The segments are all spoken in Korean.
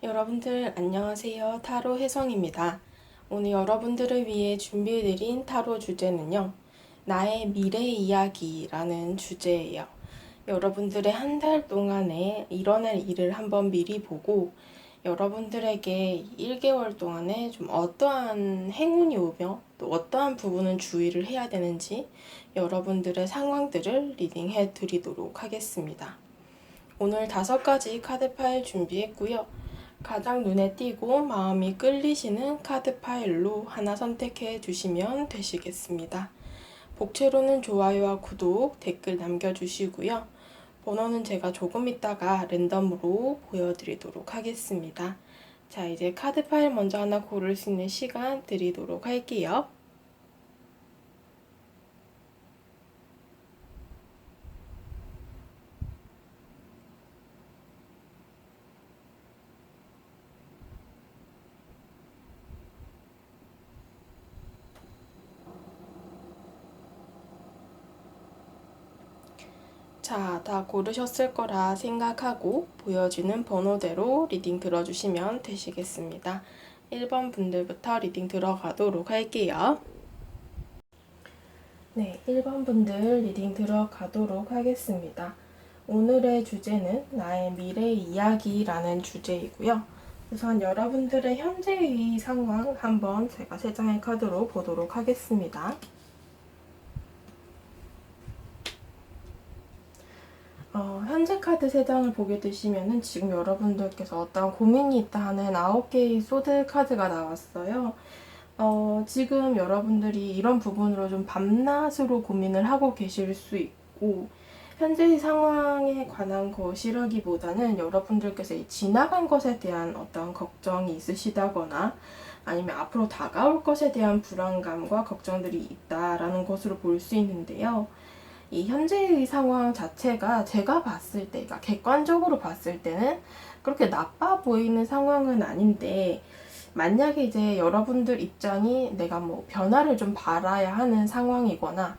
여러분들 안녕하세요. 타로 혜성입니다. 오늘 여러분들을 위해 준비해드린 타로 주제는요. 나의 미래 이야기라는 주제예요. 여러분들의 한 달 동안에 일어날 일을 한번 미리 보고 여러분들에게 1개월 동안에 좀 어떠한 행운이 오며 또 어떠한 부분은 주의를 해야 되는지 여러분들의 상황들을 리딩해 드리도록 하겠습니다. 오늘 5가지 카드 파일 준비했고요. 가장 눈에 띄고 마음이 끌리시는 카드 파일로 하나 선택해 주시면 되시겠습니다. 복채로는 좋아요와 구독, 댓글 남겨주시고요. 번호는 제가 조금 있다가 랜덤으로 보여드리도록 하겠습니다. 자, 이제 카드 파일 먼저 하나 고를 수 있는 시간 드리도록 할게요. 자, 다 고르셨을 거라 생각하고 보여지는 번호대로 리딩 들어주시면 되시겠습니다. 1번 분들부터 리딩 들어가도록 할게요. 네, 1번 분들 리딩 들어가도록 하겠습니다. 오늘의 주제는 나의 미래 이야기라는 주제이고요. 우선 여러분들의 현재의 상황 한번 제가 3장의 카드로 보도록 하겠습니다. 현재 카드 3장을 보게 되시면은 지금 여러분들께서 어떤 고민이 있다 하는 9개의 소드 카드가 나왔어요. 지금 여러분들이 이런 부분으로 좀 밤낮으로 고민을 하고 계실 수 있고, 현재의 상황에 관한 것이라기보다는 여러분들께서 이 지나간 것에 대한 어떤 걱정이 있으시다거나 아니면 앞으로 다가올 것에 대한 불안감과 걱정들이 있다라는 것으로 볼 수 있는데요. 이 현재의 상황 자체가 제가 봤을 때, 그러니까 객관적으로 봤을 때는 그렇게 나빠 보이는 상황은 아닌데, 만약에 이제 여러분들 입장이 내가 뭐 변화를 좀 바라야 하는 상황이거나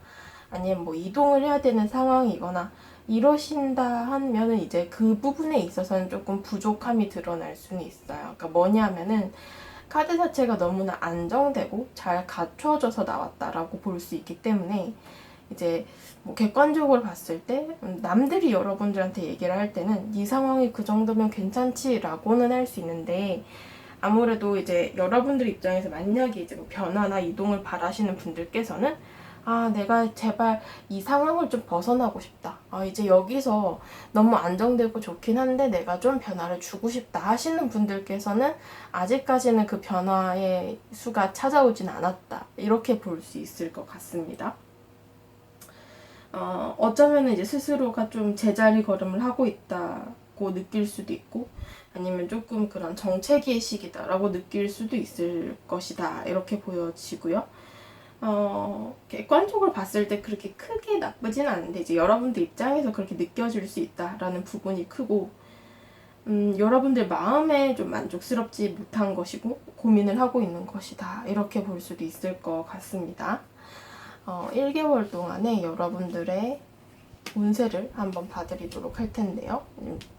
아니면 뭐 이동을 해야 되는 상황이거나 이러신다 하면은 이제 그 부분에 있어서는 조금 부족함이 드러날 수는 있어요. 그러니까 뭐냐면은 카드 자체가 너무나 안정되고 잘 갖춰져서 나왔다라고 볼 수 있기 때문에 이제 뭐 객관적으로 봤을 때 남들이 여러분들한테 얘기를 할 때는 이 상황이 그 정도면 괜찮지라고는 할 수 있는데, 아무래도 이제 여러분들 입장에서 만약에 이제 뭐 변화나 이동을 바라시는 분들께서는 내가 제발 이 상황을 좀 벗어나고 싶다. 이제 여기서 너무 안정되고 좋긴 한데 내가 좀 변화를 주고 싶다 하시는 분들께서는 아직까지는 그 변화의 수가 찾아오진 않았다. 이렇게 볼 수 있을 것 같습니다. 어쩌면 이제 스스로가 좀 제자리 걸음을 하고 있다고 느낄 수도 있고, 아니면 조금 그런 정체기의 시기다라고 느낄 수도 있을 것이다. 이렇게 보여지고요. 객관적으로 봤을 때 그렇게 크게 나쁘진 않은데, 이제 여러분들 입장에서 그렇게 느껴질 수 있다라는 부분이 크고, 여러분들 마음에 좀 만족스럽지 못한 것이고, 고민을 하고 있는 것이다. 이렇게 볼 수도 있을 것 같습니다. 1개월 동안에 여러분들의 운세를 한번 봐드리도록 할 텐데요.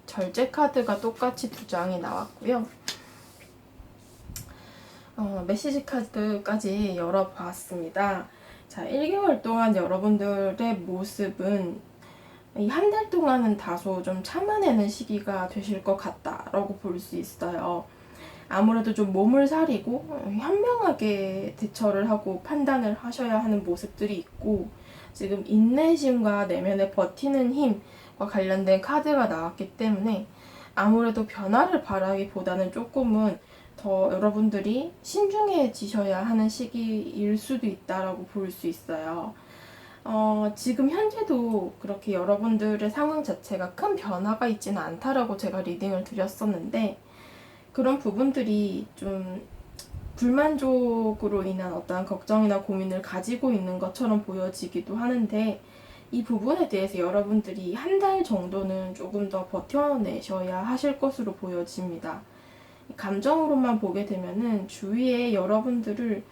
절제 카드가 똑같이 2장이 나왔고요. 메시지 카드까지 열어보았습니다. 자, 1개월 동안 여러분들의 모습은 이 한 달 동안은 다소 좀 참아내는 시기가 되실 것 같다라고 볼 수 있어요. 아무래도 좀 몸을 사리고 현명하게 대처를 하고 판단을 하셔야 하는 모습들이 있고, 지금 인내심과 내면의 버티는 힘과 관련된 카드가 나왔기 때문에 아무래도 변화를 바라기보다는 조금은 더 여러분들이 신중해지셔야 하는 시기일 수도 있다라고 볼 수 있어요. 지금 현재도 그렇게 여러분들의 상황 자체가 큰 변화가 있지는 않다라고 제가 리딩을 드렸었는데, 그런 부분들이 좀 불만족으로 인한 어떠한 걱정이나 고민을 가지고 있는 것처럼 보여지기도 하는데, 이 부분에 대해서 여러분들이 한 달 정도는 조금 더 버텨내셔야 하실 것으로 보여집니다. 감정으로만 보게 되면은 주위에 여러분들을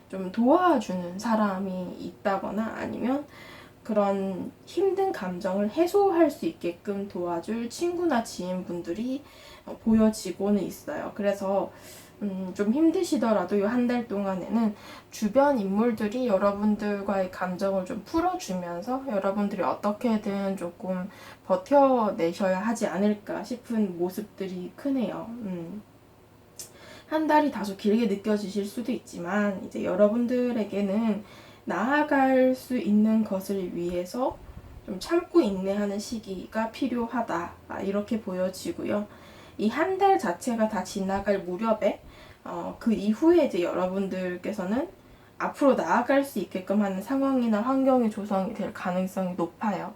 좀 도와주는 사람이 있다거나 아니면 그런 힘든 감정을 해소할 수 있게끔 도와줄 친구나 지인분들이 보여지고는 있어요. 그래서 좀 힘드시더라도 이 한 달 동안에는 주변 인물들이 여러분들과의 감정을 좀 풀어주면서 여러분들이 어떻게든 조금 버텨내셔야 하지 않을까 싶은 모습들이 크네요. 한 달이 다소 길게 느껴지실 수도 있지만 이제 여러분들에게는 나아갈 수 있는 것을 위해서 좀 참고 인내하는 시기가 필요하다, 이렇게 보여지고요. 이 한 달 자체가 다 지나갈 무렵에 그 이후에 이제 여러분들께서는 앞으로 나아갈 수 있게끔 하는 상황이나 환경이 조성이 될 가능성이 높아요.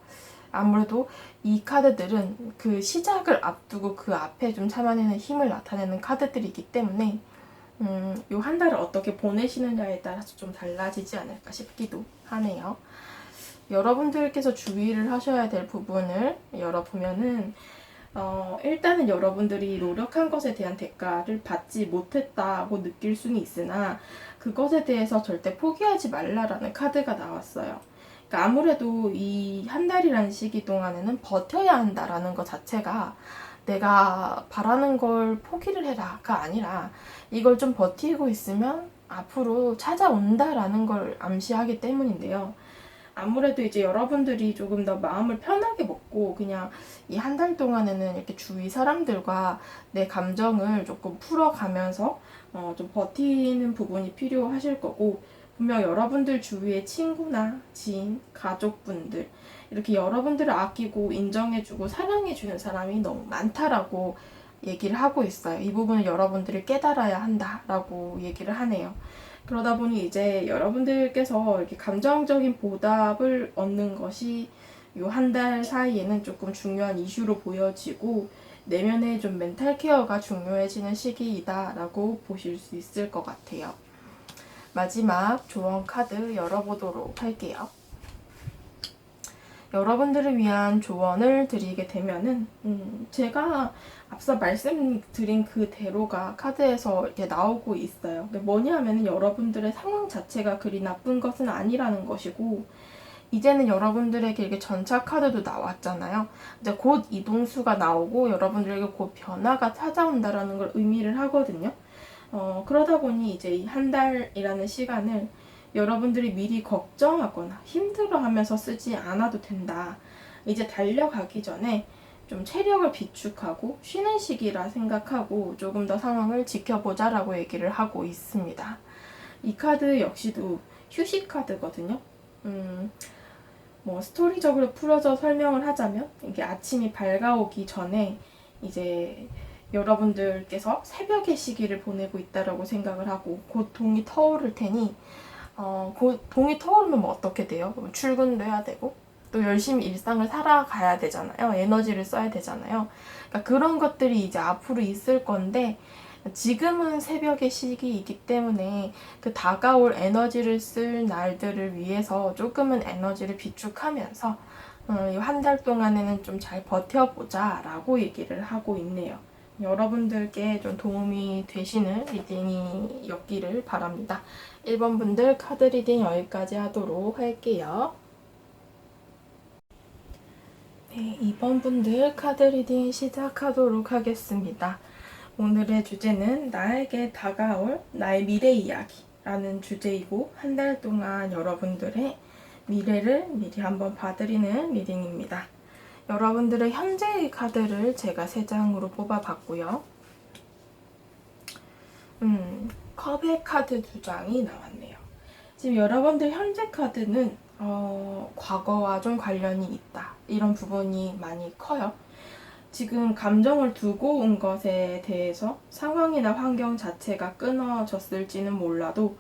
아무래도 이 카드들은 그 시작을 앞두고 그 앞에 좀 참아내는 힘을 나타내는 카드들이기 때문에 요 한 달을 어떻게 보내시느냐에 따라서 좀 달라지지 않을까 싶기도 하네요. 여러분들께서 주의를 하셔야 될 부분을 열어보면은 일단은 여러분들이 노력한 것에 대한 대가를 받지 못했다고 느낄 수는 있으나 그것에 대해서 절대 포기하지 말라라는 카드가 나왔어요. 그러니까 아무래도 이 한 달이라는 시기 동안에는 버텨야 한다라는 것 자체가 내가 바라는 걸 포기를 해라가 아니라 이걸 좀 버티고 있으면 앞으로 찾아온다라는 걸 암시하기 때문인데요. 아무래도 이제 여러분들이 조금 더 마음을 편하게 먹고 그냥 이 한 달 동안에는 이렇게 주위 사람들과 내 감정을 조금 풀어가면서 좀 버티는 부분이 필요하실 거고, 분명 여러분들 주위의 친구나 지인, 가족분들 이렇게 여러분들을 아끼고 인정해주고 사랑해주는 사람이 너무 많다라고 얘기를 하고 있어요. 이 부분을 여러분들이 깨달아야 한다라고 얘기를 하네요. 그러다 보니 이제 여러분들께서 이렇게 감정적인 보답을 얻는 것이 요 한 달 사이에는 조금 중요한 이슈로 보여지고 내면의 좀 멘탈 케어가 중요해지는 시기이다라고 보실 수 있을 것 같아요. 마지막 조언 카드 열어보도록 할게요. 여러분들을 위한 조언을 드리게 되면은 제가 앞서 말씀드린 그대로가 카드에서 이렇게 나오고 있어요. 뭐냐면은 여러분들의 상황 자체가 그리 나쁜 것은 아니라는 것이고, 이제는 여러분들에게 이렇게 전차 카드도 나왔잖아요. 이제 곧 이동수가 나오고 여러분들에게 곧 변화가 찾아온다라는 걸 의미를 하거든요. 그러다 보니 이제 이 한 달이라는 시간을 여러분들이 미리 걱정하거나 힘들어하면서 쓰지 않아도 된다. 이제 달려가기 전에 좀 체력을 비축하고 쉬는 시기라 생각하고 조금 더 상황을 지켜보자라고 얘기를 하고 있습니다. 이 카드 역시도 휴식 카드거든요. 스토리적으로 풀어서 설명을 하자면 이게 아침이 밝아오기 전에 이제 여러분들께서 새벽의 시기를 보내고 있다라고 생각을 하고 곧 동이 터오를 테니 곧 동이 터오르면 뭐 어떻게 돼요? 출근도 해야 되고 또 열심히 일상을 살아가야 되잖아요. 에너지를 써야 되잖아요. 그러니까 그런 것들이 이제 앞으로 있을 건데 지금은 새벽의 시기이기 때문에 그 다가올 에너지를 쓸 날들을 위해서 조금은 에너지를 비축하면서 이 한 달 동안에는 좀 잘 버텨보자 라고 얘기를 하고 있네요. 여러분들께 좀 도움이 되시는 리딩이었기를 바랍니다. 1번 분들 카드 리딩 여기까지 하도록 할게요. 네, 2번 분들 카드 리딩 시작하도록 하겠습니다. 오늘의 주제는 나에게 다가올 나의 미래 이야기라는 주제이고 한 달 동안 여러분들의 미래를 미리 한번 봐드리는 리딩입니다. 여러분들의 현재의 카드를 제가 3장으로 뽑아봤고요. 컵의 카드 2장이 나왔네요. 지금 여러분들 현재 카드는 과거와 좀 관련이 있다. 이런 부분이 많이 커요. 지금 감정을 두고 온 것에 대해서 상황이나 환경 자체가 끊어졌을지는 몰라도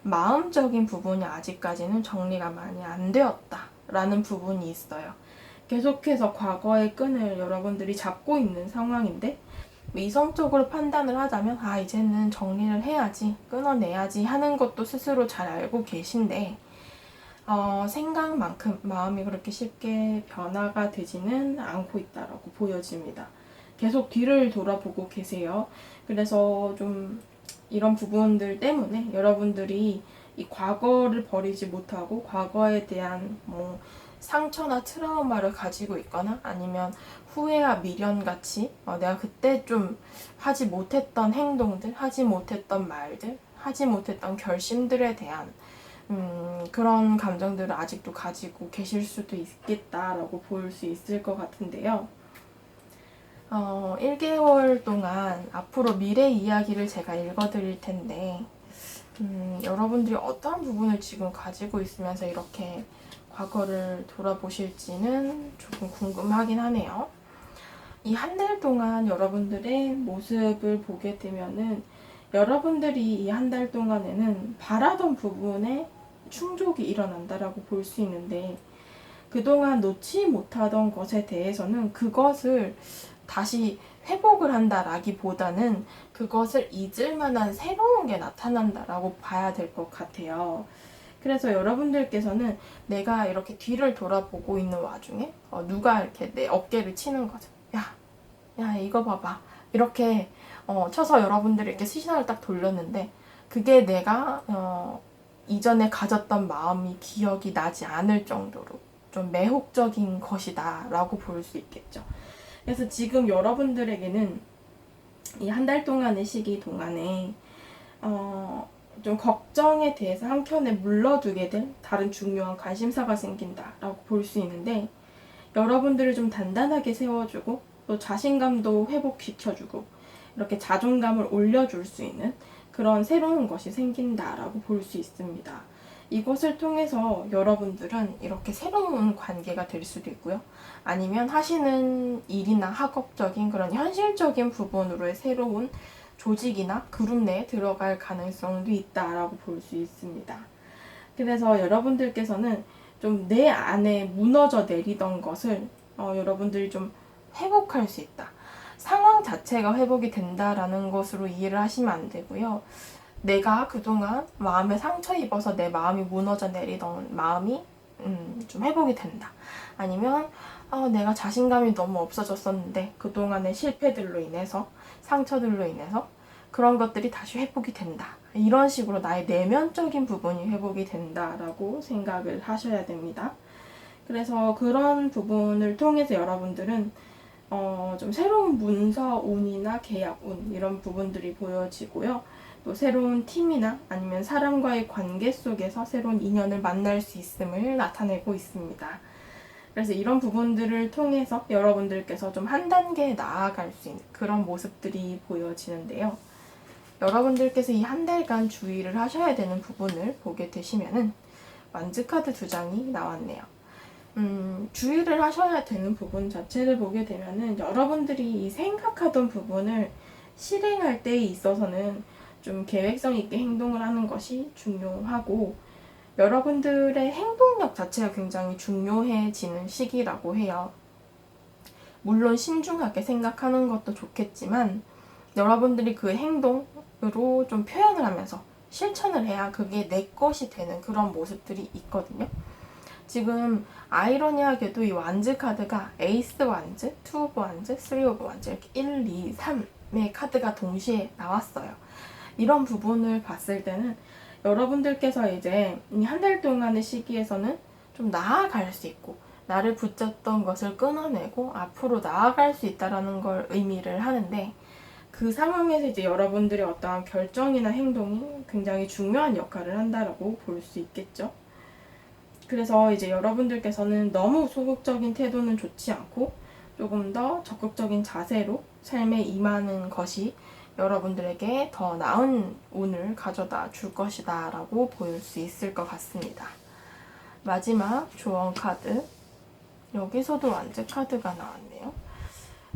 마음적인 부분이 아직까지는 정리가 많이 안 되었다라는 부분이 있어요. 계속해서 과거의 끈을 여러분들이 잡고 있는 상황인데 이성적으로 판단을 하자면 이제는 정리를 해야지, 끊어내야지 하는 것도 스스로 잘 알고 계신데 생각만큼 마음이 그렇게 쉽게 변화가 되지는 않고 있다라고 보여집니다. 계속 뒤를 돌아보고 계세요. 그래서 좀 이런 부분들 때문에 여러분들이 이 과거를 버리지 못하고 과거에 대한 상처나 트라우마를 가지고 있거나 아니면 후회와 미련같이 내가 그때 좀 하지 못했던 행동들, 하지 못했던 말들, 하지 못했던 결심들에 대한 그런 감정들을 아직도 가지고 계실 수도 있겠다라고 볼 수 있을 것 같은데요. 1개월 동안 앞으로 미래 이야기를 제가 읽어드릴 텐데 여러분들이 어떤 부분을 지금 가지고 있으면서 이렇게 과거를 돌아보실지는 조금 궁금하긴 하네요. 이 한 달 동안 여러분들의 모습을 보게 되면은 여러분들이 이 한 달 동안에는 바라던 부분에 충족이 일어난다라고 볼 수 있는데 그동안 놓지 못하던 것에 대해서는 그것을 다시 회복을 한다라기보다는 그것을 잊을 만한 새로운 게 나타난다라고 봐야 될 것 같아요. 그래서 여러분들께서는 내가 이렇게 뒤를 돌아보고 있는 와중에 누가 이렇게 내 어깨를 치는 거죠. 야, 이거 봐봐. 이렇게 쳐서 여러분들이 이렇게 시선을 딱 돌렸는데 그게 내가 이전에 가졌던 마음이 기억이 나지 않을 정도로 좀 매혹적인 것이다 라고 볼 수 있겠죠. 그래서 지금 여러분들에게는 이 한 달 동안의 시기 동안에 좀 걱정에 대해서 한켠에 물러두게 될 다른 중요한 관심사가 생긴다라고 볼 수 있는데 여러분들을 좀 단단하게 세워주고 또 자신감도 회복시켜주고 이렇게 자존감을 올려줄 수 있는 그런 새로운 것이 생긴다라고 볼 수 있습니다. 이것을 통해서 여러분들은 이렇게 새로운 관계가 될 수도 있고요. 아니면 하시는 일이나 학업적인 그런 현실적인 부분으로의 새로운 조직이나 그룹 내에 들어갈 가능성도 있다라고 볼 수 있습니다. 그래서 여러분들께서는 좀 내 안에 무너져 내리던 것을 여러분들이 좀 회복할 수 있다. 상황 자체가 회복이 된다라는 것으로 이해를 하시면 안 되고요. 내가 그동안 마음에 상처 입어서 내 마음이 무너져 내리던 마음이 좀 회복이 된다. 아니면 내가 자신감이 너무 없어졌었는데 그동안의 실패들로 인해서 상처들로 인해서 그런 것들이 다시 회복이 된다. 이런 식으로 나의 내면적인 부분이 회복이 된다라고 생각을 하셔야 됩니다. 그래서 그런 부분을 통해서 여러분들은 좀 새로운 문서운이나 계약운 이런 부분들이 보여지고요. 또 새로운 팀이나 아니면 사람과의 관계 속에서 새로운 인연을 만날 수 있음을 나타내고 있습니다. 그래서 이런 부분들을 통해서 여러분들께서 좀 한 단계 나아갈 수 있는 그런 모습들이 보여지는데요. 여러분들께서 이 한 달간 주의를 하셔야 되는 부분을 보게 되시면은 완즈 카드 2장이 나왔네요. 주의를 하셔야 되는 부분 자체를 보게 되면은 여러분들이 생각하던 부분을 실행할 때에 있어서는 좀 계획성 있게 행동을 하는 것이 중요하고 여러분들의 행동력 자체가 굉장히 중요해지는 시기라고 해요. 물론 신중하게 생각하는 것도 좋겠지만 여러분들이 그 행동으로 좀 표현을 하면서 실천을 해야 그게 내 것이 되는 그런 모습들이 있거든요. 지금 아이러니하게도 이 완즈 카드가 에이스 완즈, 투 오브 완즈, 쓰리 오브 완즈 이렇게 1, 2, 3의 카드가 동시에 나왔어요. 이런 부분을 봤을 때는 여러분들께서 이제 이 한 달 동안의 시기에서는 좀 나아갈 수 있고 나를 붙잡던 것을 끊어내고 앞으로 나아갈 수 있다는 걸 의미를 하는데 그 상황에서 이제 여러분들의 어떠한 결정이나 행동이 굉장히 중요한 역할을 한다라고 볼 수 있겠죠. 그래서 이제 여러분들께서는 너무 소극적인 태도는 좋지 않고 조금 더 적극적인 자세로 삶에 임하는 것이 여러분들에게 더 나은 운을 가져다 줄 것이다 라고 볼 수 있을 것 같습니다. 마지막 조언 카드. 여기서도 완즈 카드가 나왔네요.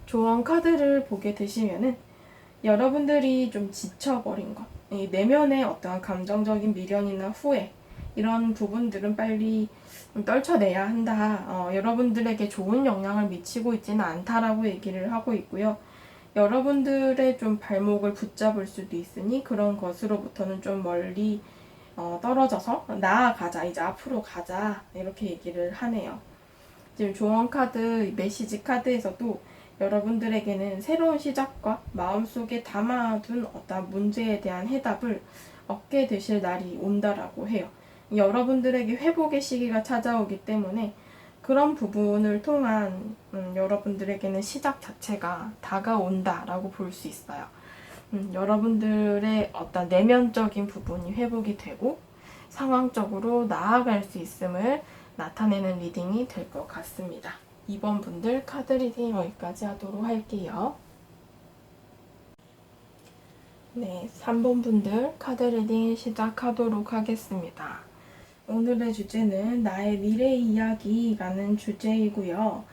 조언 카드를 보게 되시면은 여러분들이 좀 지쳐버린 것, 내면의 어떠한 감정적인 미련이나 후회 이런 부분들은 빨리 떨쳐내야 한다. 여러분들에게 좋은 영향을 미치고 있지는 않다라고 얘기를 하고 있고요. 여러분들의 좀 발목을 붙잡을 수도 있으니 그런 것으로부터는 좀 멀리 떨어져서 나아가자, 이제 앞으로 가자 이렇게 얘기를 하네요. 지금 조언 카드, 메시지 카드에서도 여러분들에게는 새로운 시작과 마음속에 담아둔 어떤 문제에 대한 해답을 얻게 되실 날이 온다라고 해요. 여러분들에게 회복의 시기가 찾아오기 때문에 그런 부분을 통한 여러분들에게는 시작 자체가 다가온다라고 볼 수 있어요. 여러분들의 어떤 내면적인 부분이 회복이 되고 상황적으로 나아갈 수 있음을 나타내는 리딩이 될 것 같습니다. 2번 분들 카드 리딩 여기까지 하도록 할게요. 네, 3번 분들 카드 리딩 시작하도록 하겠습니다. 오늘의 주제는 나의 미래 이야기라는 주제이고요.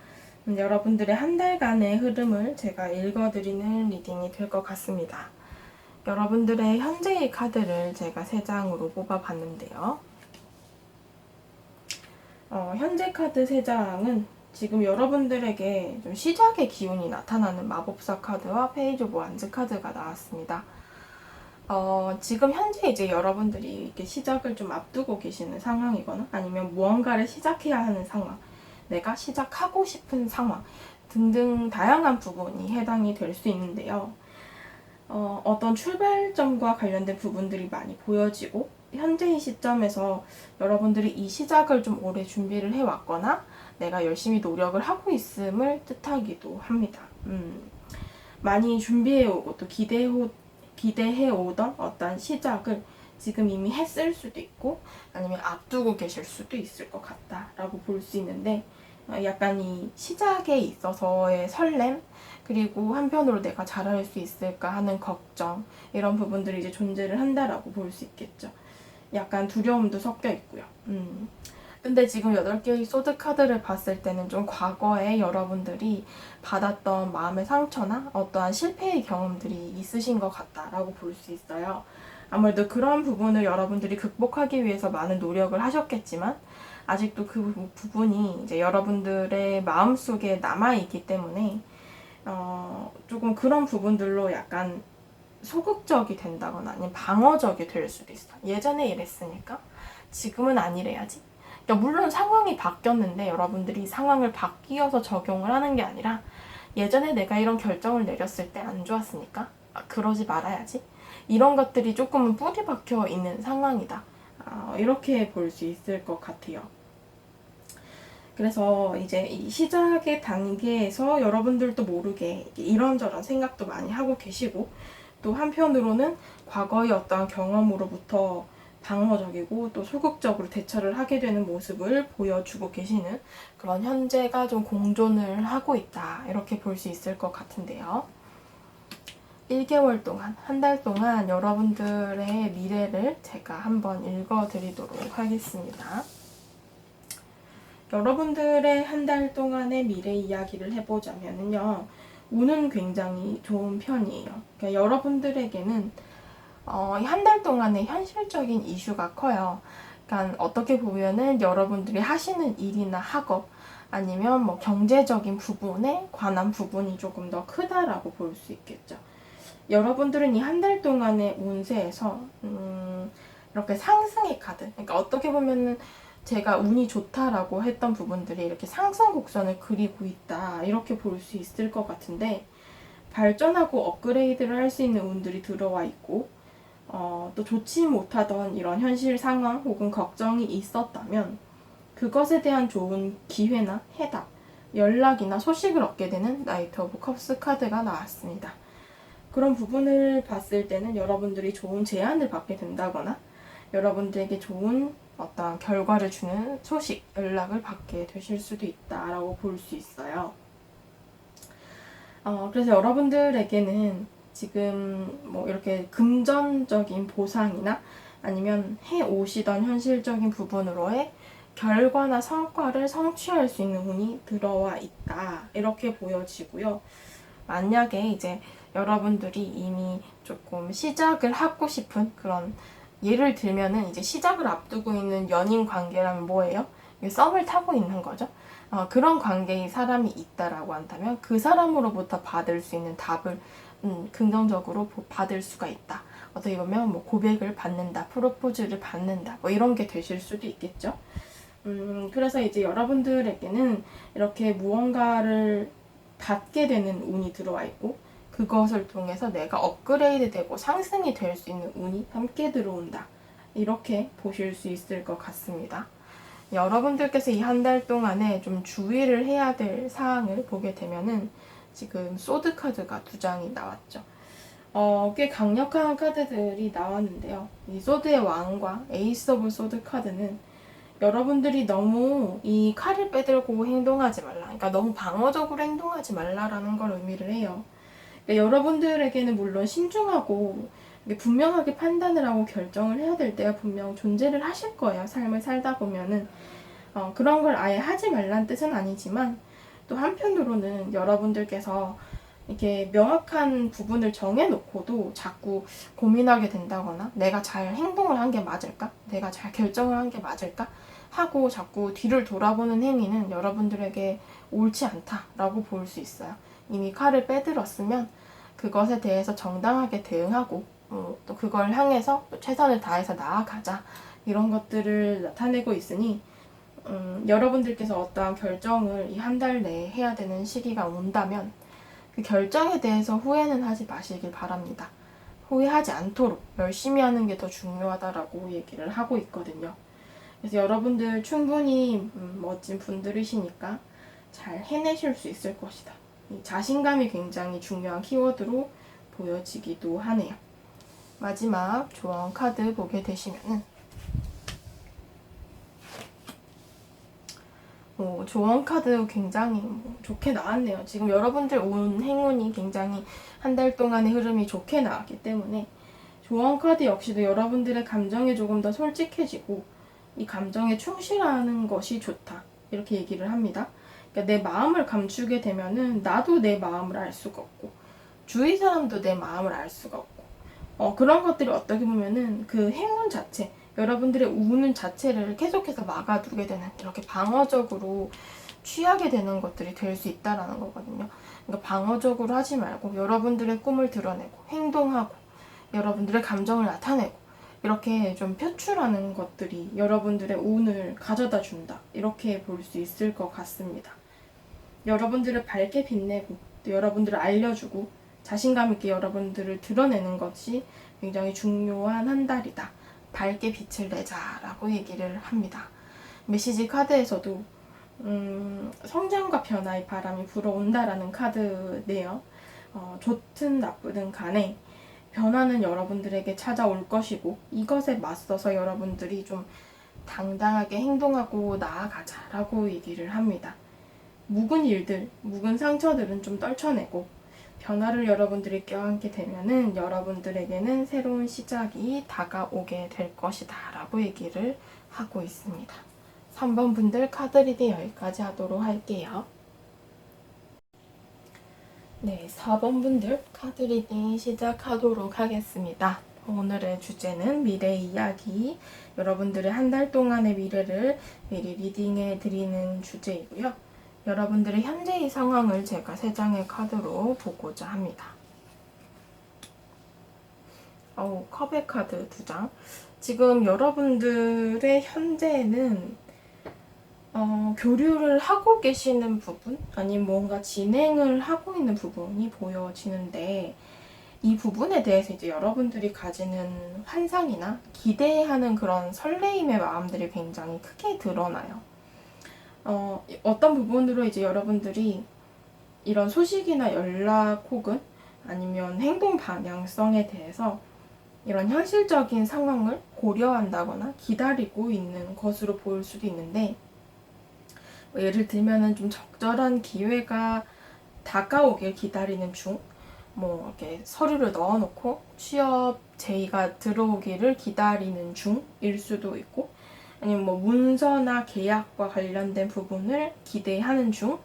여러분들의 한 달간의 흐름을 제가 읽어드리는 리딩이 될 것 같습니다. 여러분들의 현재의 카드를 제가 3장으로 뽑아봤는데요. 현재 카드 3장은 지금 여러분들에게 좀 시작의 기운이 나타나는 마법사 카드와 페이지 오브 완즈 카드가 나왔습니다. 지금 현재 이제 여러분들이 이렇게 시작을 좀 앞두고 계시는 상황이거나 아니면 무언가를 시작해야 하는 상황, 내가 시작하고 싶은 상황 등등 다양한 부분이 해당이 될 수 있는데요. 어떤 출발점과 관련된 부분들이 많이 보여지고 현재의 시점에서 여러분들이 이 시작을 좀 오래 준비를 해왔거나 내가 열심히 노력을 하고 있음을 뜻하기도 합니다. 많이 준비해오고 또 기대해오던 어떤 시작을 지금 이미 했을 수도 있고 아니면 앞두고 계실 수도 있을 것 같다라고 볼 수 있는데 약간 이 시작에 있어서의 설렘 그리고 한편으로 내가 잘할 수 있을까 하는 걱정 이런 부분들이 이제 존재를 한다라고 볼 수 있겠죠. 약간 두려움도 섞여 있고요. 근데 지금 8개의 소드 카드를 봤을 때는 좀 과거에 여러분들이 받았던 마음의 상처나 어떠한 실패의 경험들이 있으신 것 같다라고 볼 수 있어요. 아무래도 그런 부분을 여러분들이 극복하기 위해서 많은 노력을 하셨겠지만 아직도 그 부분이 이제 여러분들의 마음속에 남아있기 때문에 조금 그런 부분들로 약간 소극적이 된다거나 아니면 방어적이 될 수도 있어. 예전에 이랬으니까 지금은 안 이래야지. 그러니까 물론 상황이 바뀌었는데 여러분들이 상황을 바뀌어서 적용을 하는 게 아니라 예전에 내가 이런 결정을 내렸을 때 안 좋았으니까 그러지 말아야지. 이런 것들이 조금은 뿌리 박혀 있는 상황이다. 이렇게 볼 수 있을 것 같아요. 그래서 이제 이 시작의 단계에서 여러분들도 모르게 이런저런 생각도 많이 하고 계시고 또 한편으로는 과거의 어떤 경험으로부터 방어적이고 또 소극적으로 대처를 하게 되는 모습을 보여주고 계시는 그런 현재가 좀 공존을 하고 있다 이렇게 볼 수 있을 것 같은데요. 1개월 동안, 한 달 동안 여러분들의 미래를 제가 한번 읽어드리도록 하겠습니다. 여러분들의 한 달 동안의 미래 이야기를 해보자면요. 운은 굉장히 좋은 편이에요. 그러니까 여러분들에게는 한 달 동안의 현실적인 이슈가 커요. 그러니까 어떻게 보면은 여러분들이 하시는 일이나 학업 아니면 뭐 경제적인 부분에 관한 부분이 조금 더 크다라고 볼 수 있겠죠. 여러분들은 이 한 달 동안의 운세에서 이렇게 상승의 카드, 그러니까 어떻게 보면은 제가 운이 좋다라고 했던 부분들이 이렇게 상승 곡선을 그리고 있다 이렇게 볼 수 있을 것 같은데 발전하고 업그레이드를 할 수 있는 운들이 들어와 있고 또 좋지 못하던 이런 현실 상황 혹은 걱정이 있었다면 그것에 대한 좋은 기회나 해답, 연락이나 소식을 얻게 되는 나이트 오브 컵스 카드가 나왔습니다. 그런 부분을 봤을 때는 여러분들이 좋은 제안을 받게 된다거나 여러분들에게 좋은 어떤 결과를 주는 소식, 연락을 받게 되실 수도 있다라고 볼 수 있어요. 그래서 여러분들에게는 지금 뭐 이렇게 금전적인 보상이나 아니면 해오시던 현실적인 부분으로의 결과나 성과를 성취할 수 있는 운이 들어와 있다. 이렇게 보여지고요. 만약에 이제 여러분들이 이미 조금 시작을 하고 싶은 그런 예를 들면은 이제 시작을 앞두고 있는 연인 관계라면 뭐예요? 썸을 타고 있는 거죠. 그런 관계의 사람이 있다라고 한다면 그 사람으로부터 받을 수 있는 답을 긍정적으로 받을 수가 있다. 어떻게 보면 뭐 고백을 받는다, 프로포즈를 받는다, 뭐 이런 게 되실 수도 있겠죠. 그래서 이제 여러분들에게는 이렇게 무언가를 받게 되는 운이 들어와 있고 그것을 통해서 내가 업그레이드 되고 상승이 될 수 있는 운이 함께 들어온다. 이렇게 보실 수 있을 것 같습니다. 여러분들께서 이 한 달 동안에 좀 주의를 해야 될 사항을 보게 되면은 지금 소드 카드가 두 장이 나왔죠. 꽤 강력한 카드들이 나왔는데요. 이 소드의 왕과 에이스 오브 소드 카드는 여러분들이 너무 이 칼을 빼들고 행동하지 말라. 그러니까 너무 방어적으로 행동하지 말라라는 걸 의미를 해요. 그러니까 여러분들에게는 물론 신중하고 분명하게 판단을 하고 결정을 해야 될 때가 분명 존재를 하실 거예요. 삶을 살다 보면은. 그런 걸 아예 하지 말란 뜻은 아니지만 또 한편으로는 여러분들께서 이렇게 명확한 부분을 정해놓고도 자꾸 고민하게 된다거나 내가 잘 행동을 한 게 맞을까? 내가 잘 결정을 한 게 맞을까? 하고 자꾸 뒤를 돌아보는 행위는 여러분들에게 옳지 않다라고 볼 수 있어요. 이미 칼을 빼들었으면 그것에 대해서 정당하게 대응하고 또 그걸 향해서 또 최선을 다해서 나아가자 이런 것들을 나타내고 있으니 여러분들께서 어떠한 결정을 이 한 달 내에 해야 되는 시기가 온다면 그 결정에 대해서 후회는 하지 마시길 바랍니다. 후회하지 않도록 열심히 하는 게 더 중요하다라고 얘기를 하고 있거든요. 그래서 여러분들 충분히 멋진 분들이시니까 잘 해내실 수 있을 것이다. 이 자신감이 굉장히 중요한 키워드로 보여지기도 하네요. 마지막 조언 카드 보게 되시면은 조언 카드 굉장히 좋게 나왔네요. 지금 여러분들 온 행운이 굉장히 한 달 동안의 흐름이 좋게 나왔기 때문에 조언 카드 역시도 여러분들의 감정에 조금 더 솔직해지고 이 감정에 충실하는 것이 좋다. 이렇게 얘기를 합니다. 그러니까 내 마음을 감추게 되면은 나도 내 마음을 알 수가 없고 주위 사람도 내 마음을 알 수가 없고 그런 것들이 어떻게 보면은 그 행운 자체 여러분들의 우는 자체를 계속해서 막아두게 되는 이렇게 방어적으로 취하게 되는 것들이 될 수 있다라는 거거든요. 그러니까 방어적으로 하지 말고 여러분들의 꿈을 드러내고 행동하고 여러분들의 감정을 나타내고 이렇게 좀 표출하는 것들이 여러분들의 운을 가져다 준다. 이렇게 볼 수 있을 것 같습니다. 여러분들을 밝게 빛내고 또 여러분들을 알려주고 자신감 있게 여러분들을 드러내는 것이 굉장히 중요한 한 달이다. 밝게 빛을 내자라고 얘기를 합니다. 메시지 카드에서도 성장과 변화의 바람이 불어온다라는 카드네요. 좋든 나쁘든 간에 변화는 여러분들에게 찾아올 것이고 이것에 맞서서 여러분들이 좀 당당하게 행동하고 나아가자라고 얘기를 합니다. 묵은 일들, 묵은 상처들은 좀 떨쳐내고 변화를 여러분들이 껴안게 되면은 여러분들에게는 새로운 시작이 다가오게 될 것이다 라고 얘기를 하고 있습니다. 3번 분들 카드 리딩 여기까지 하도록 할게요. 네, 4번 분들 카드 리딩 시작하도록 하겠습니다. 오늘의 주제는 미래 이야기, 여러분들의 한 달 동안의 미래를 미리 리딩해 드리는 주제이고요. 여러분들의 현재의 상황을 제가 3장의 카드로 보고자 합니다. 컵의 카드 2장. 지금 여러분들의 현재는 교류를 하고 계시는 부분, 아니면 뭔가 진행을 하고 있는 부분이 보여지는데 이 부분에 대해서 이제 여러분들이 가지는 환상이나 기대하는 그런 설레임의 마음들이 굉장히 크게 드러나요. 어떤 부분으로 이제 여러분들이 이런 소식이나 연락 혹은 아니면 행동 방향성에 대해서 이런 현실적인 상황을 고려한다거나 기다리고 있는 것으로 보일 수도 있는데 예를 들면은 좀 적절한 기회가 다가오길 기다리는 중, 이렇게 서류를 넣어놓고 취업 제의가 들어오기를 기다리는 중일 수도 있고, 아니면 문서나 계약과 관련된 부분을 기대하는 중,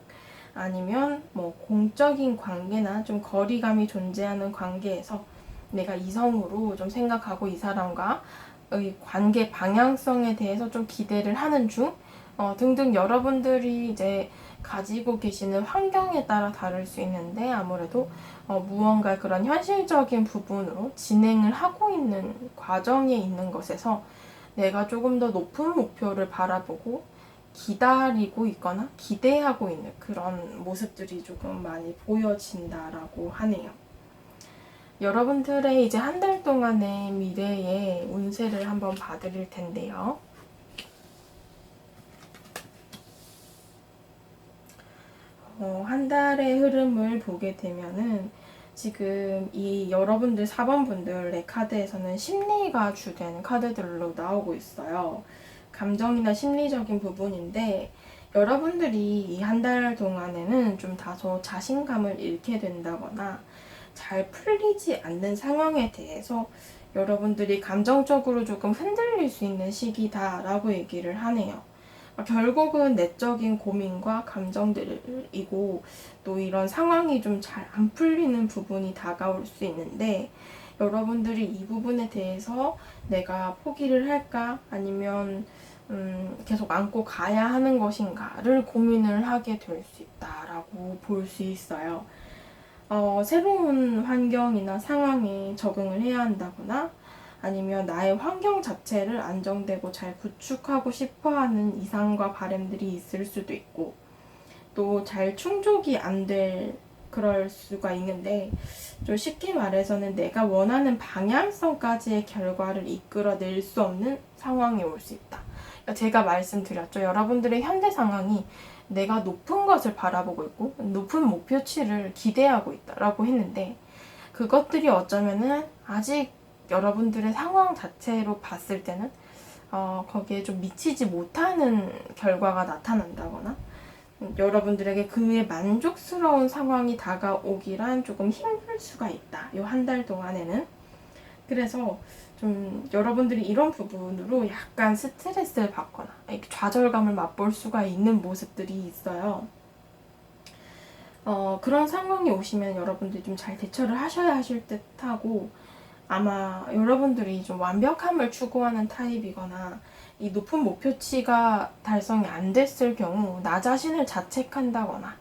아니면 공적인 관계나 좀 거리감이 존재하는 관계에서 내가 이성으로 좀 생각하고 이 사람과의 관계 방향성에 대해서 좀 기대를 하는 중, 등등 여러분들이 이제 가지고 계시는 환경에 따라 다를 수 있는데 아무래도 무언가 그런 현실적인 부분으로 진행을 하고 있는 과정에 있는 것에서 내가 조금 더 높은 목표를 바라보고 기다리고 있거나 기대하고 있는 그런 모습들이 조금 많이 보여진다라고 하네요. 여러분들의 이제 한 달 동안의 미래의 운세를 한번 봐드릴 텐데요. 한 달의 흐름을 보게 되면은 지금 이 여러분들 4번 분들의 카드에서는 심리가 주된 카드들로 나오고 있어요. 감정이나 심리적인 부분인데 여러분들이 이 한 달 동안에는 좀 다소 자신감을 잃게 된다거나 잘 풀리지 않는 상황에 대해서 여러분들이 감정적으로 조금 흔들릴 수 있는 시기다라고 얘기를 하네요. 결국은 내적인 고민과 감정들이고 또 이런 상황이 좀 잘 안 풀리는 부분이 다가올 수 있는데 여러분들이 이 부분에 대해서 내가 포기를 할까 아니면 계속 안고 가야 하는 것인가를 고민을 하게 될 수 있다라고 볼 수 있어요. 새로운 환경이나 상황에 적응을 해야 한다거나 아니면 나의 환경 자체를 안정되고 잘 구축하고 싶어하는 이상과 바람들이 있을 수도 있고 또 잘 충족이 안 될 그럴 수가 있는데 좀 쉽게 말해서는 내가 원하는 방향성까지의 결과를 이끌어낼 수 없는 상황이 올 수 있다. 그러니까 제가 말씀드렸죠. 여러분들의 현대 상황이 내가 높은 것을 바라보고 있고 높은 목표치를 기대하고 있다라고 했는데 그것들이 어쩌면은 아직 여러분들의 상황 자체로 봤을 때는 거기에 좀 미치지 못하는 결과가 나타난다거나 여러분들에게 그에 만족스러운 상황이 다가오기란 조금 힘들 수가 있다. 요 한 달 동안에는. 그래서 좀 여러분들이 이런 부분으로 약간 스트레스를 받거나 좌절감을 맛볼 수가 있는 모습들이 있어요. 그런 상황이 오시면 여러분들이 좀 잘 대처를 하셔야 하실 듯하고 아마 여러분들이 좀 완벽함을 추구하는 타입이거나 이 높은 목표치가 달성이 안 됐을 경우 나 자신을 자책한다거나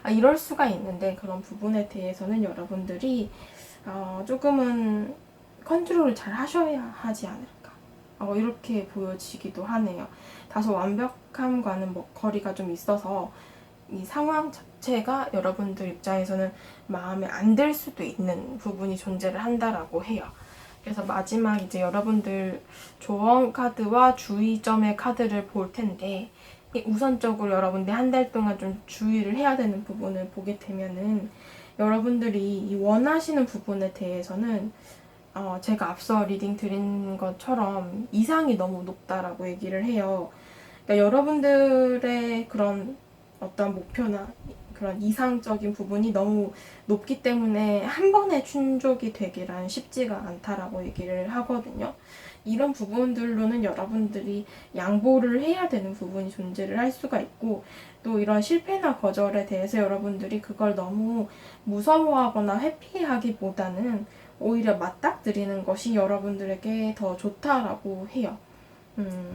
이럴 수가 있는데 그런 부분에 대해서는 여러분들이 조금은 컨트롤을 잘 하셔야 하지 않을까 이렇게 보여지기도 하네요. 다소 완벽함과는 거리가 좀 있어서 이 상황 자체가 여러분들 입장에서는 마음에 안 들 수도 있는 부분이 존재를 한다라고 해요. 그래서 마지막 이제 여러분들 조언 카드와 주의점의 카드를 볼 텐데 우선적으로 여러분들 한 달 동안 좀 주의를 해야 되는 부분을 보게 되면은 여러분들이 이 원하시는 부분에 대해서는 제가 앞서 리딩 드린 것처럼 이상이 너무 높다라고 얘기를 해요. 그러니까 여러분들의 그런 어떤 목표나 그런 이상적인 부분이 너무 높기 때문에 한 번에 충족이 되기란 쉽지가 않다라고 얘기를 하거든요. 이런 부분들로는 여러분들이 양보를 해야 되는 부분이 존재를 할 수가 있고 또 이런 실패나 거절에 대해서 여러분들이 그걸 너무 무서워하거나 회피하기보다는 오히려 맞닥뜨리는 것이 여러분들에게 더 좋다라고 해요.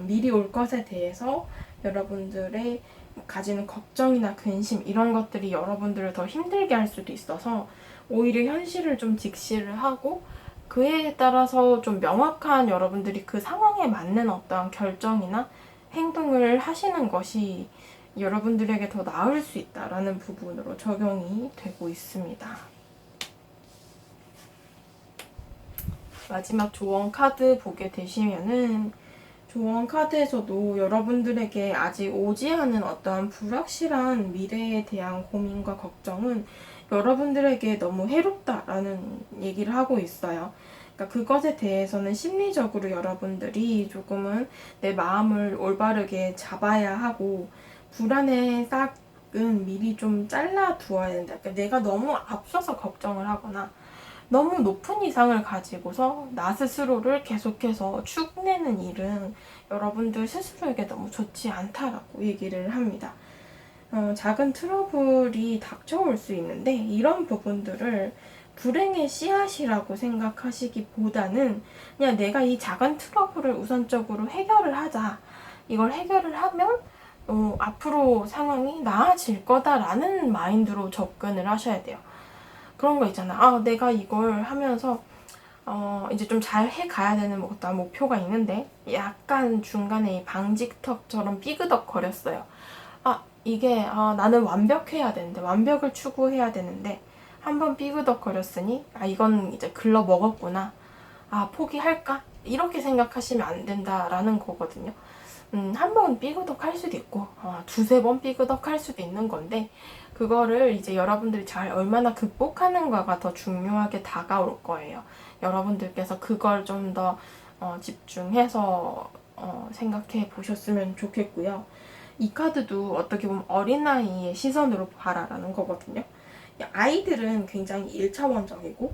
미리 올 것에 대해서 여러분들의 가지는 걱정이나 근심 이런 것들이 여러분들을 더 힘들게 할 수도 있어서 오히려 현실을 좀 직시를 하고 그에 따라서 좀 명확한 여러분들이 그 상황에 맞는 어떤 결정이나 행동을 하시는 것이 여러분들에게 더 나을 수 있다라는 부분으로 적용이 되고 있습니다. 마지막 조언 카드 보게 되시면은 조언 카드에서도 여러분들에게 아직 오지 않은 어떠한 불확실한 미래에 대한 고민과 걱정은 여러분들에게 너무 해롭다라는 얘기를 하고 있어요. 그러니까 그것에 대해서는 심리적으로 여러분들이 조금은 내 마음을 올바르게 잡아야 하고 불안의 싹은 미리 좀 잘라 두어야 된다. 그러니까 내가 너무 앞서서 걱정을 하거나 너무 높은 이상을 가지고서 나 스스로를 계속해서 축내는 일은 여러분들 스스로에게 너무 좋지 않다라고 얘기를 합니다. 작은 트러블이 닥쳐올 수 있는데 이런 부분들을 불행의 씨앗이라고 생각하시기보다는 그냥 내가 이 작은 트러블을 우선적으로 해결을 하자. 이걸 해결을 하면 앞으로 상황이 나아질 거다라는 마인드로 접근을 하셔야 돼요. 그런 거 있잖아. 내가 이걸 하면서 이제 좀 잘 해가야 되는 어떤 목표가 있는데 약간 중간에 이 방직턱처럼 삐그덕 거렸어요. 이게 나는 완벽해야 되는데 완벽을 추구해야 되는데 한번 삐그덕 거렸으니 이건 이제 글러 먹었구나. 포기할까? 이렇게 생각하시면 안 된다라는 거거든요. 한 번 삐그덕 할 수도 있고 두세 번 삐그덕 할 수도 있는 건데 그거를 이제 여러분들이 잘 얼마나 극복하는가가 더 중요하게 다가올 거예요. 여러분들께서 그걸 좀 더 집중해서 생각해 보셨으면 좋겠고요. 이 카드도 어떻게 보면 어린아이의 시선으로 봐라라는 거거든요. 아이들은 굉장히 1차원적이고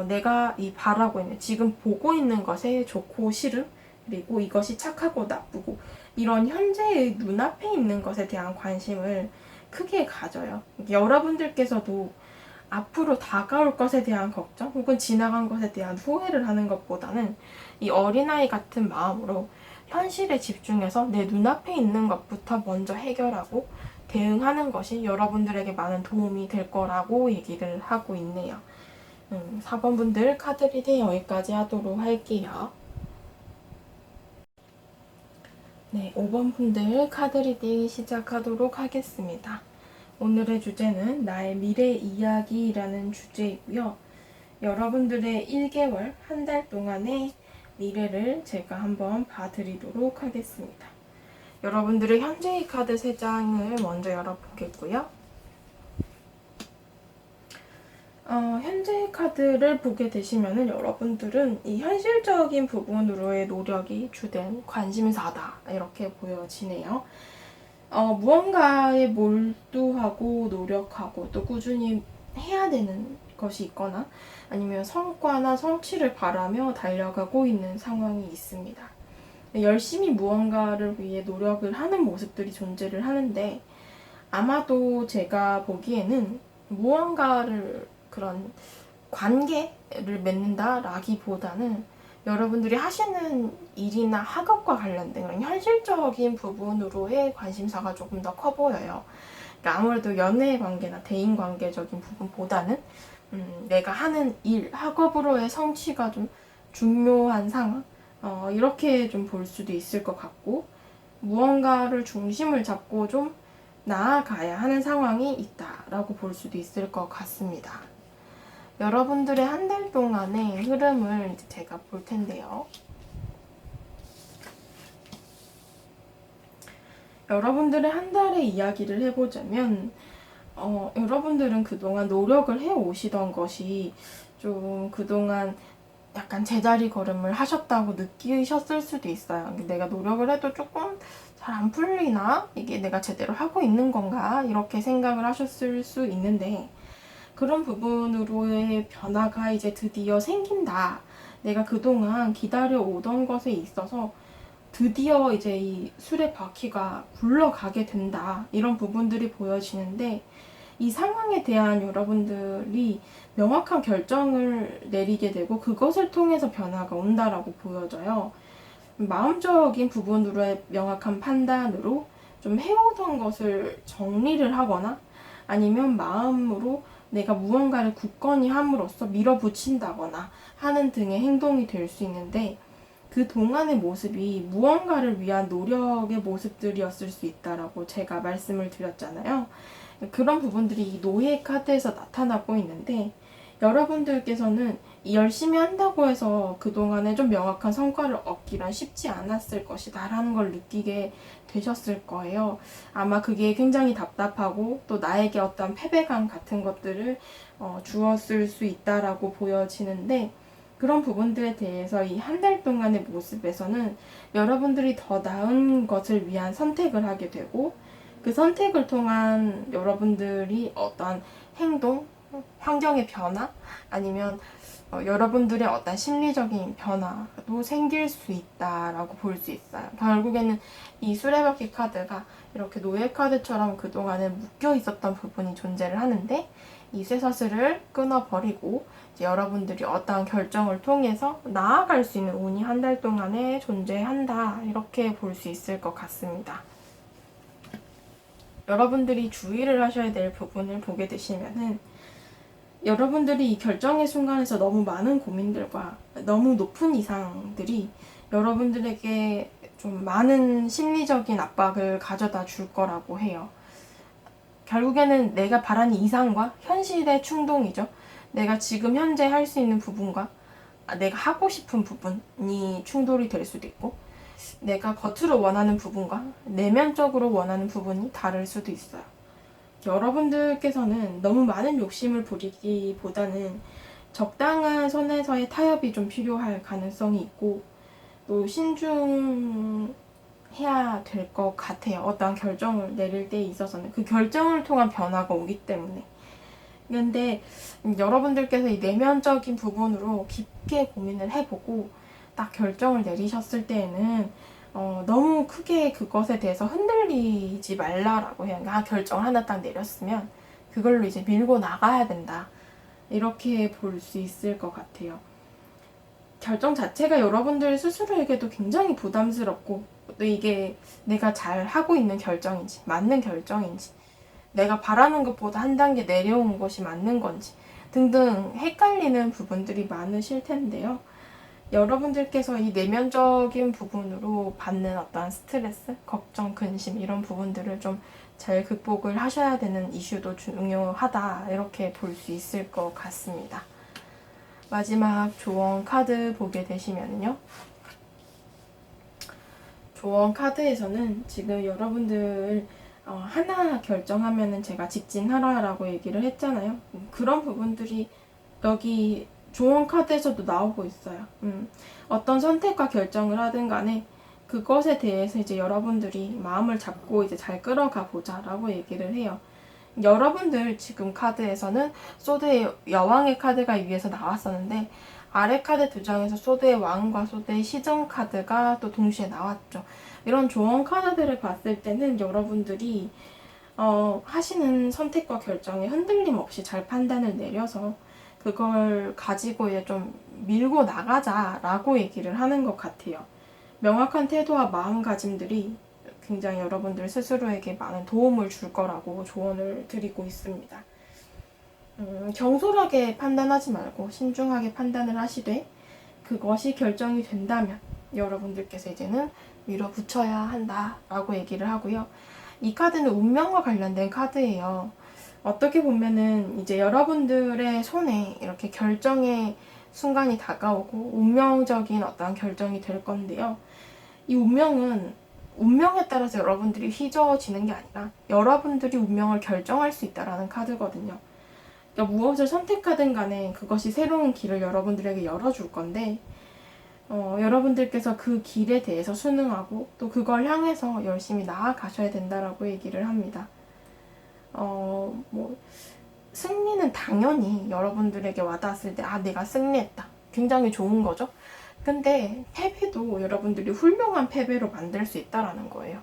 내가 이 바라고 있는 지금 보고 있는 것에 좋고 싫음 그리고 이것이 착하고 나쁘고 이런 현재의 눈앞에 있는 것에 대한 관심을 크게 가져요. 여러분들께서도 앞으로 다가올 것에 대한 걱정 혹은 지나간 것에 대한 후회를 하는 것보다는 이 어린아이 같은 마음으로 현실에 집중해서 내 눈앞에 있는 것부터 먼저 해결하고 대응하는 것이 여러분들에게 많은 도움이 될 거라고 얘기를 하고 있네요. 4번 분들 카드 리딩 여기까지 하도록 할게요. 네, 5번 분들 카드 리딩 시작하도록 하겠습니다. 오늘의 주제는 나의 미래 이야기라는 주제이고요. 여러분들의 1개월, 한 달 동안의 미래를 제가 한번 봐드리도록 하겠습니다. 여러분들의 현재의 카드 3장을 먼저 열어보겠고요. 현재의 카드를 보게 되시면은 여러분들은 이 현실적인 부분으로의 노력이 주된 관심사다 이렇게 보여지네요. 무언가에 몰두하고 노력하고 또 꾸준히 해야 되는 것이 있거나 아니면 성과나 성취를 바라며 달려가고 있는 상황이 있습니다. 열심히 무언가를 위해 노력을 하는 모습들이 존재를 하는데 아마도 제가 보기에는 무언가를 그런 관계를 맺는다라기보다는 여러분들이 하시는 일이나 학업과 관련된 그런 현실적인 부분으로의 관심사가 조금 더 커 보여요. 그러니까 아무래도 연애 관계나 대인 관계적인 부분보다는 내가 하는 일, 학업으로의 성취가 좀 중요한 상황 이렇게 좀 볼 수도 있을 것 같고 무언가를 중심을 잡고 좀 나아가야 하는 상황이 있다라고 볼 수도 있을 것 같습니다. 여러분들의 한 달 동안의 흐름을 이제 제가 볼 텐데요. 여러분들의 한 달의 이야기를 해보자면 여러분들은 그동안 노력을 해오시던 것이 좀 그동안 약간 제자리 걸음을 하셨다고 느끼셨을 수도 있어요. 내가 노력을 해도 조금 잘 안 풀리나? 이게 내가 제대로 하고 있는 건가? 이렇게 생각을 하셨을 수 있는데 그런 부분으로의 변화가 이제 드디어 생긴다. 내가 그동안 기다려오던 것에 있어서 드디어 이제 이 술의 바퀴가 굴러가게 된다. 이런 부분들이 보여지는데 이 상황에 대한 여러분들이 명확한 결정을 내리게 되고 그것을 통해서 변화가 온다라고 보여져요. 마음적인 부분으로의 명확한 판단으로 좀 해오던 것을 정리를 하거나 아니면 마음으로 내가 무언가를 굳건히 함으로써 밀어붙인다거나 하는 등의 행동이 될 수 있는데 그 동안의 모습이 무언가를 위한 노력의 모습들이었을 수 있다라고 제가 말씀을 드렸잖아요. 그런 부분들이 이 노예 카드에서 나타나고 있는데 여러분들께서는 열심히 한다고 해서 그동안에 좀 명확한 성과를 얻기란 쉽지 않았을 것이다 라는 걸 느끼게 되셨을 거예요. 아마 그게 굉장히 답답하고 또 나에게 어떤 패배감 같은 것들을 주었을 수 있다라고 보여지는데 그런 부분들에 대해서 이 한 달 동안의 모습에서는 여러분들이 더 나은 것을 위한 선택을 하게 되고 그 선택을 통한 여러분들이 어떤 행동, 환경의 변화 아니면 여러분들의 어떤 심리적인 변화도 생길 수 있다라고 볼 수 있어요. 결국에는 이 수레바퀴 카드가 이렇게 노예 카드처럼 그동안에 묶여 있었던 부분이 존재를 하는데 이 쇠사슬을 끊어버리고 이제 여러분들이 어떠한 결정을 통해서 나아갈 수 있는 운이 한 달 동안에 존재한다 이렇게 볼 수 있을 것 같습니다. 여러분들이 주의를 하셔야 될 부분을 보게 되시면은 여러분들이 이 결정의 순간에서 너무 많은 고민들과 너무 높은 이상들이 여러분들에게 좀 많은 심리적인 압박을 가져다 줄 거라고 해요. 결국에는 내가 바라는 이상과 현실의 충동이죠. 내가 지금 현재 할 수 있는 부분과 내가 하고 싶은 부분이 충돌이 될 수도 있고 내가 겉으로 원하는 부분과 내면적으로 원하는 부분이 다를 수도 있어요. 여러분들께서는 너무 많은 욕심을 부리기보다는 적당한 선에서의 타협이 좀 필요할 가능성이 있고 또 신중해야 될 것 같아요. 어떠한 결정을 내릴 때 있어서는 그 결정을 통한 변화가 오기 때문에. 근데 여러분들께서 이 내면적인 부분으로 깊게 고민을 해보고 딱 결정을 내리셨을 때에는 너무 크게 그것에 대해서 흔들리지 말라라고 해요. 결정 하나 딱 내렸으면 그걸로 이제 밀고 나가야 된다. 이렇게 볼 수 있을 것 같아요. 결정 자체가 여러분들 스스로에게도 굉장히 부담스럽고 또 이게 내가 잘 하고 있는 결정인지 맞는 결정인지 내가 바라는 것보다 한 단계 내려온 것이 맞는 건지 등등 헷갈리는 부분들이 많으실 텐데요. 여러분들께서 이 내면적인 부분으로 받는 어떤 스트레스, 걱정, 근심 이런 부분들을 좀 잘 극복을 하셔야 되는 이슈도 중요하다 이렇게 볼 수 있을 것 같습니다. 마지막 조언 카드 보게 되시면요. 조언 카드에서는 지금 여러분들 하나 결정하면은 제가 직진하라라고 얘기를 했잖아요. 그런 부분들이 여기 조언 카드에서도 나오고 있어요. 어떤 선택과 결정을 하든 간에 그것에 대해서 이제 여러분들이 마음을 잡고 이제 잘 끌어가 보자라고 얘기를 해요. 여러분들 지금 카드에서는 소드의 여왕의 카드가 위에서 나왔었는데 아래 카드 두 장에서 소드의 왕과 소드의 시정 카드가 또 동시에 나왔죠. 이런 조언 카드들을 봤을 때는 여러분들이 하시는 선택과 결정에 흔들림 없이 잘 판단을 내려서 그걸 가지고 이제 좀 밀고 나가자라고 얘기를 하는 것 같아요. 명확한 태도와 마음가짐들이 굉장히 여러분들 스스로에게 많은 도움을 줄 거라고 조언을 드리고 있습니다. 경솔하게 판단하지 말고 신중하게 판단을 하시되 그것이 결정이 된다면 여러분들께서 이제는 밀어붙여야 한다라고 얘기를 하고요. 이 카드는 운명과 관련된 카드예요. 어떻게 보면은 이제 여러분들의 손에 이렇게 결정의 순간이 다가오고 운명적인 어떤 결정이 될 건데요. 이 운명은 운명에 따라서 여러분들이 휘저어지는 게 아니라 여러분들이 운명을 결정할 수 있다라는 카드거든요. 그러니까 무엇을 선택하든 간에 그것이 새로운 길을 여러분들에게 열어줄 건데 여러분들께서 그 길에 대해서 순응하고 또 그걸 향해서 열심히 나아가셔야 된다라고 얘기를 합니다. 승리는 당연히 여러분들에게 와닿았을 때 내가 승리했다. 굉장히 좋은 거죠. 근데 패배도 여러분들이 훌륭한 패배로 만들 수 있다라는 거예요.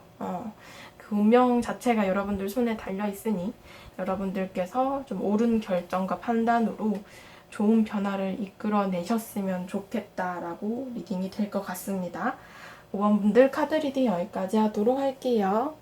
그 운명 자체가 여러분들 손에 달려 있으니 여러분들께서 좀 옳은 결정과 판단으로 좋은 변화를 이끌어내셨으면 좋겠다라고 리딩이 될 것 같습니다. 5번분들 카드 리딩 여기까지 하도록 할게요.